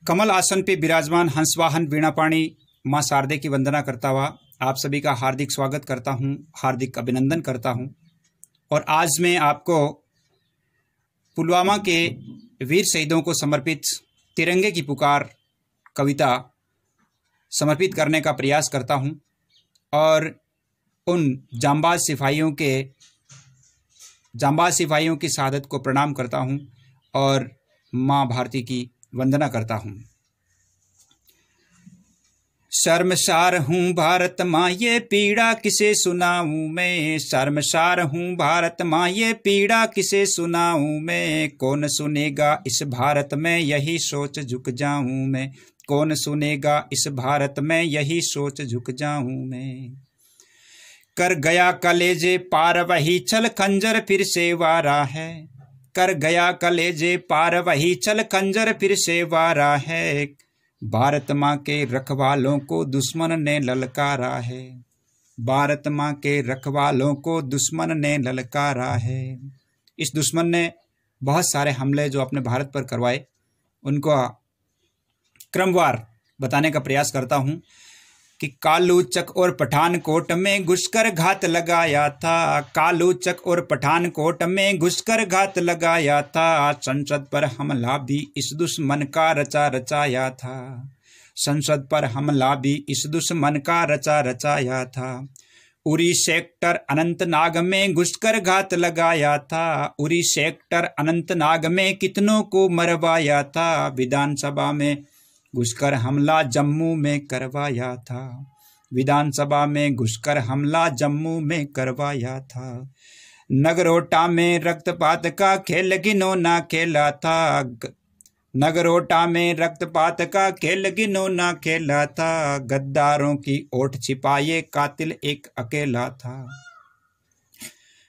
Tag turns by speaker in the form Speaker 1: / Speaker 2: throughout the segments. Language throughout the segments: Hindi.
Speaker 1: कमल आसन पे विराजमान हंसवाहन वीणापाणी माँ शारदे की वंदना करता हुआ आप सभी का हार्दिक स्वागत करता हूँ, हार्दिक अभिनंदन करता हूँ। और आज मैं आपको पुलवामा के वीर शहीदों को समर्पित तिरंगे की पुकार कविता समर्पित करने का प्रयास करता हूँ और उन जांबाज सिपाहियों की शहादत को प्रणाम करता हूँ और माँ भारती की वंदना करता हूँ। शर्मसार हूँ भारत माँ ये पीड़ा किसे सुनाऊँ मैं, शर्मसार हूँ भारत माँ ये पीड़ा किसे सुनाऊँ मैं। कौन सुनेगा इस भारत में यही सोच झुक जाऊँ मैं, कौन सुनेगा इस भारत में यही सोच झुक जाऊँ मैं। कर गया कलेजे पार वही चल खंजर फिर से वारा है, कर गया कलेजे पार वही चल खंजर फिर से वारा है। भारत माँ के रखवालों को दुश्मन ने ललकारा है, भारत माँ के रखवालों को दुश्मन ने ललकारा है। इस दुश्मन ने बहुत सारे हमले जो अपने भारत पर करवाए उनको क्रमवार बताने का प्रयास करता हूँ कि कालूचक और पठानकोट में घुसकर घात लगाया था, कालूचक और पठानकोट में घुसकर घात लगाया था। संसद पर हमला भी इस दुश्मन का रचा रचाया था, संसद पर हमला भी इस दुश्मन का रचा रचाया था। उरी सेक्टर अनंतनाग में घुसकर घात लगाया था, उरी सेक्टर अनंतनाग में कितनों को मरवाया था। विधानसभा में घुसकर हमला जम्मू में करवाया था, विधानसभा में घुसकर हमला जम्मू में करवाया था। नगरोटा में रक्तपात का खेल घिनौना खेला था, नगरोटा में रक्तपात का खेल घिनौना खेला था। गद्दारों की ओट छिपाए कातिल एक अकेला था,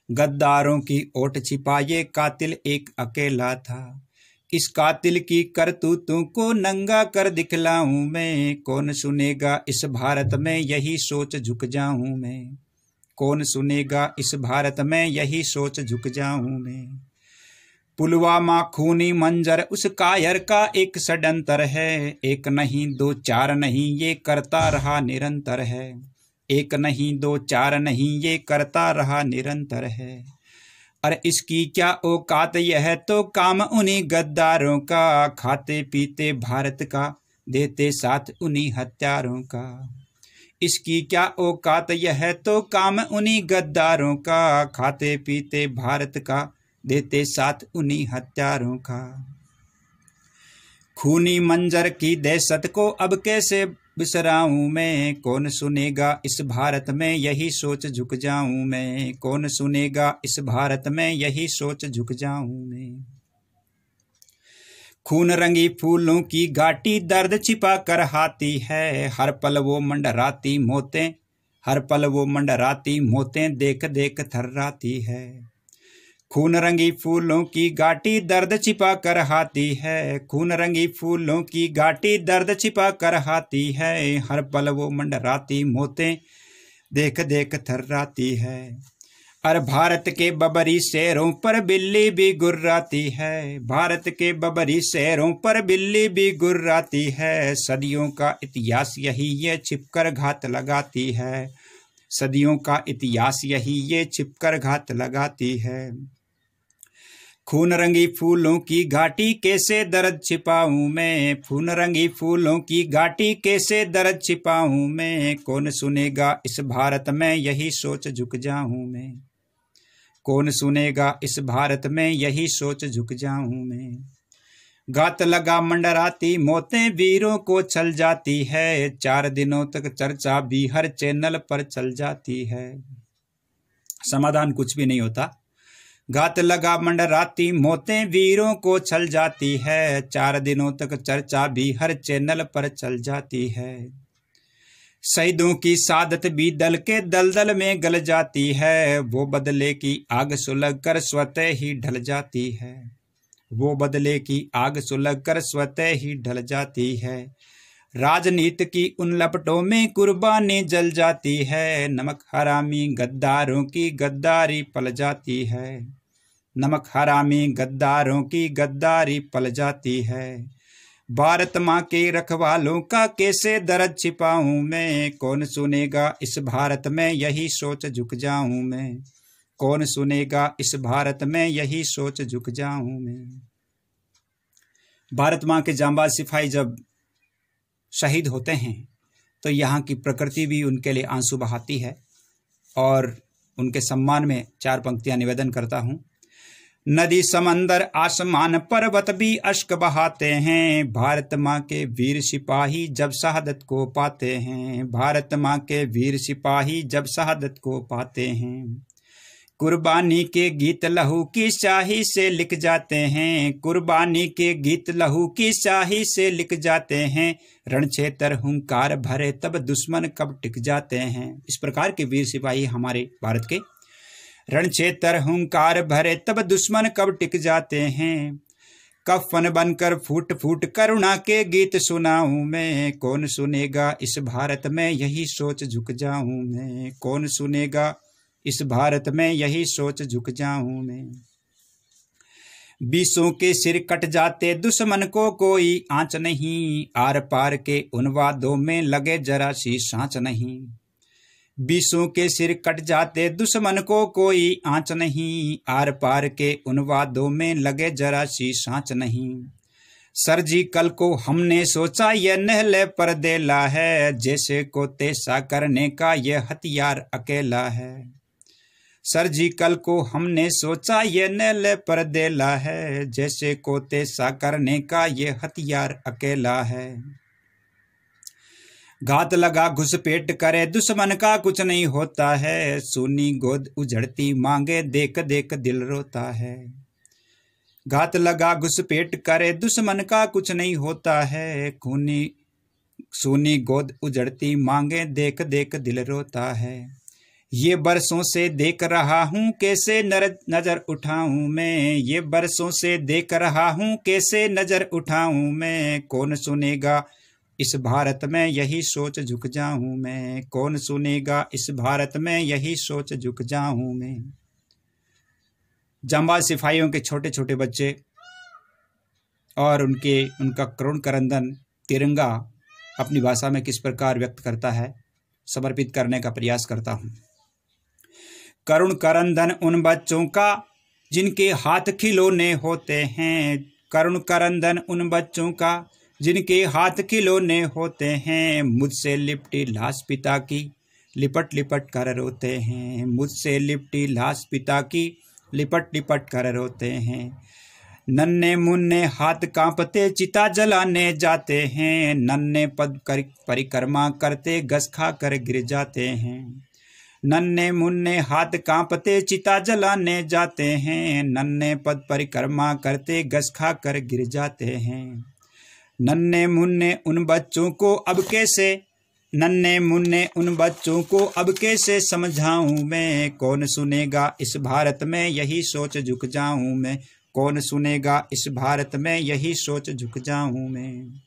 Speaker 1: गद्दारों की ओट छिपाए कातिल एक अकेला था। इस कातिल की करतूतों को नंगा कर दिखलाऊं मैं, कौन सुनेगा इस भारत में यही सोच झुक जाऊं मैं, कौन सुनेगा इस भारत में यही सोच झुक जाऊं मैं। पुलवामा खूनी मंजर उस कायर का एक षड्यंतर है, एक नहीं दो चार नहीं ये करता रहा निरंतर है, एक नहीं दो चार नहीं ये करता रहा निरंतर है। अरे इसकी क्या औकात यह तो काम उन्हीं गद्दारों का, खाते पीते भारत का देते साथ उन्हीं हत्यारों का। इसकी क्या औकात यह तो काम उन्हीं गद्दारों का, खाते पीते भारत का देते साथ उन्हीं हत्यारों का। खूनी मंजर की दहशत को अब कैसे बिसराऊं मैं, कौन सुनेगा इस भारत में यही सोच झुक जाऊं मैं, कौन सुनेगा इस भारत में यही सोच झुक जाऊं मैं। खून रंगी फूलों की घाटी दर्द छिपा कर हाथी है, हर पल वो मंडराती मौतें, हर पल वो मंडराती मौतें देख देख थर्राती है। खून रंगी फूलों की घाटी दर्द छिपा कर हाथी है, खून रंगी फूलों की घाटी दर्द छिपा कर हाथी है। हर पल वो मंडराती मौतें देख देख थर्राती है। और भारत के बबरी शहरों पर बिल्ली भी गुर्राती है, भारत के बबरी शहरों पर बिल्ली भी गुर्राती है। सदियों का इतिहास यही ये छिपकर घात लगाती है, सदियों का इतिहास यही ये छिपकर घात लगाती है। खून रंगी फूलों की घाटी कैसे दर्द छिपाऊं मैं, खून रंगी फूलों की घाटी कैसे दर्द छिपाऊं मैं। कौन सुनेगा इस भारत में यही सोच झुक जाऊं मैं, कौन सुनेगा इस भारत में यही सोच झुक जाऊं मैं। घात लगा मंडराती मौतें वीरों को छल जाती है, 4 दिनों तक चर्चा भी हर चैनल पर चल जाती है। समाधान कुछ भी नहीं होता। घात लगा मंडराती मौतें वीरों को छल जाती है, 4 दिनों तक चर्चा भी हर चैनल पर चल जाती है। शहीदों की शहादत भी दल के दलदल में गल जाती है, वो बदले की आग सुलग कर स्वतः ही ढल जाती है, वो बदले की आग सुलग कर स्वतः ही ढल जाती है। राजनीति की उन लपटों में कुर्बानी जल जाती है, नमक हरामी गद्दारों की गद्दारी पल जाती है, नमक हरामी गद्दारों की गद्दारी पल जाती है। भारत माँ के रखवालों का कैसे दर्द छिपाऊं मैं, कौन सुनेगा इस भारत में यही सोच झुक जाऊं मैं, कौन सुनेगा इस भारत में यही सोच झुक जाऊं मैं। भारत माँ के जांबाज सिपाही जब शहीद होते हैं तो यहाँ की प्रकृति भी उनके लिए आंसू बहाती है और उनके सम्मान में 4 पंक्तियां निवेदन करता हूँ। नदी समंदर आसमान पर्वत भी अश्क बहाते हैं, भारत माँ के वीर सिपाही जब शहादत को पाते हैं, भारत माँ के वीर सिपाही जब शहादत को पाते हैं। कुर्बानी के गीत लहू की स्याही से लिख जाते हैं, कुर्बानी के गीत लहू की स्याही से लिख जाते हैं, रणक्षेत्र हुंकार भरे तब दुश्मन कब टिक जाते हैं। इस प्रकार के वीर सिपाही हमारे भारत के, रणक्षेत्र हुंकार भरे तब दुश्मन कब टिक जाते हैं। कफन बनकर फूट फूट करुणा के गीत सुनाऊं मैं, कौन सुनेगा इस भारत में यही सोच झुक जाऊं मैं, कौन सुनेगा इस भारत में यही सोच झुक जाऊं मैं। बीसों के सिर कट जाते दुश्मन को कोई आंच नहीं, आर पार के उन वादों में लगे जरा सी सांच नहीं। बीसों के सिर कट जाते दुश्मन को कोई आंच नहीं, आर पार के उन वादों में लगे जरा सी सांच नहीं। सर्जिकल को हमने सोचा यह नहले पर देला है, जैसे को तेसा करने का यह हथियार अकेला है। सर्जिकल को हमने सोचा ये नैले पर देला है, जैसे को तेसा करने का ये हथियार अकेला है। घात लगा घुसपैठ करे दुश्मन का कुछ नहीं होता है, सुनी गोद उजड़ती मांगे देख देख दिल रोता है। घात लगा घुसपैठ करे दुश्मन का कुछ नहीं होता है, खूनी सुनी गोद उजड़ती मांगे देख देख दिल रोता है। ये बरसों से देख रहा हूँ कैसे नजर उठाऊं मैं, ये बरसों से देख रहा हूँ कैसे नजर उठाऊं मैं, कौन सुनेगा इस भारत में यही सोच झुक जाऊं मैं, कौन सुनेगा इस भारत में यही सोच झुक जाऊं मैं। जांबाज सिपाहियों के छोटे छोटे बच्चे और उनका करुण करंदन तिरंगा अपनी भाषा में किस प्रकार व्यक्त करता है, समर्पित करने का प्रयास करता हूँ। करुण करंदन उन बच्चों का जिनके हाथ खिलौने होते हैं, करुण करंदन उन बच्चों का जिनके हाथ खिलौने होते हैं, मुझसे लिपटी लाश पिता की लिपट लिपट कर रोते हैं, मुझसे लिपटी लाश पिता की लिपट लिपट कर रोते हैं। नन्हे मुन्ने हाथ कांपते चिता जलाने जाते हैं, नन्हे पद परिक्रमा करते घस खा कर गिर जाते हैं। नन्हे मुन्ने हाथ कांपते चिता जलाने जाते हैं, नन्हे पद परिक्रमा करते घस खा कर गिर जाते हैं। नन्हे मुन्ने उन बच्चों को अब कैसे, नन्हे मुन्ने उन बच्चों को अब कैसे समझाऊं मैं, कौन सुनेगा इस भारत में यही सोच झुक जाऊं मैं, कौन सुनेगा इस भारत में यही सोच झुक जाऊं मैं।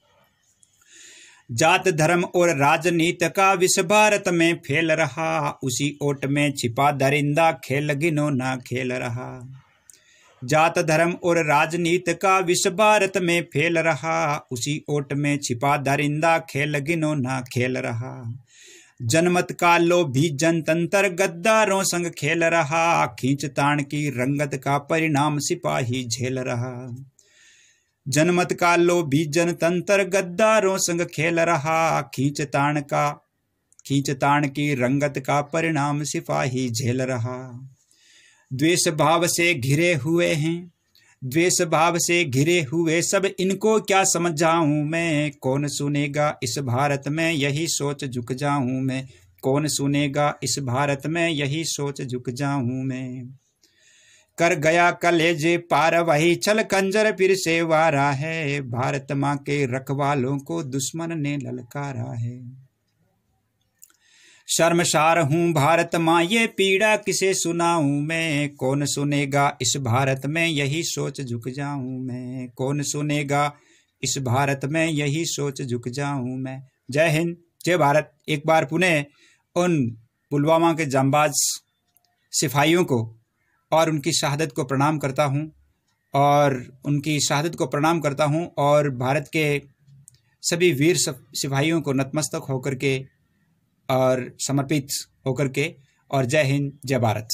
Speaker 1: जात धर्म और राजनीति का विष भारत में फैल रहा, उसी ओट में छिपा दरिंदा खेल घिनौना खेल रहा। जात धर्म और राजनीति का विष भारत में फैल रहा, उसी ओट में छिपा दरिंदा खेल घिनौना खेल रहा। जनमत का लोभी जनतंत्र गद्दारों संग खेल रहा, खींचतान की रंगत का परिणाम सिपाही झेल रहा। जनमत का लोभी जनतंत्र गद्दारों संग खेल रहा, खींचतान की रंगत का परिणाम सिपाही झेल रहा। द्वेष भाव से घिरे हुए हैं, द्वेष भाव से घिरे हुए सब इनको क्या समझाऊं मैं, कौन सुनेगा इस भारत में यही सोच झुक जाऊं मैं, कौन सुनेगा इस भारत में यही सोच झुक जाऊं मैं। कर गया कलेजे पार वही छल कंजर फिर से वारा है, भारत माँ के रखवालों को दुश्मन ने ललकारा है। शर्मसार हूँ भारत माँ ये पीड़ा किसे सुनाऊं मैं, कौन सुनेगा इस भारत में यही सोच झुक जाऊं मैं, कौन सुनेगा इस भारत में यही सोच झुक जाऊं मैं। जय हिंद, जय भारत। एक बार पुनः उन पुलवामा के जांबाज सिपाहियों को और उनकी शहादत को प्रणाम करता हूं और उनकी शहादत को प्रणाम करता हूं और भारत के सभी वीर सिपाहियों को नतमस्तक होकर के और समर्पित होकर के, और जय हिंद जय भारत।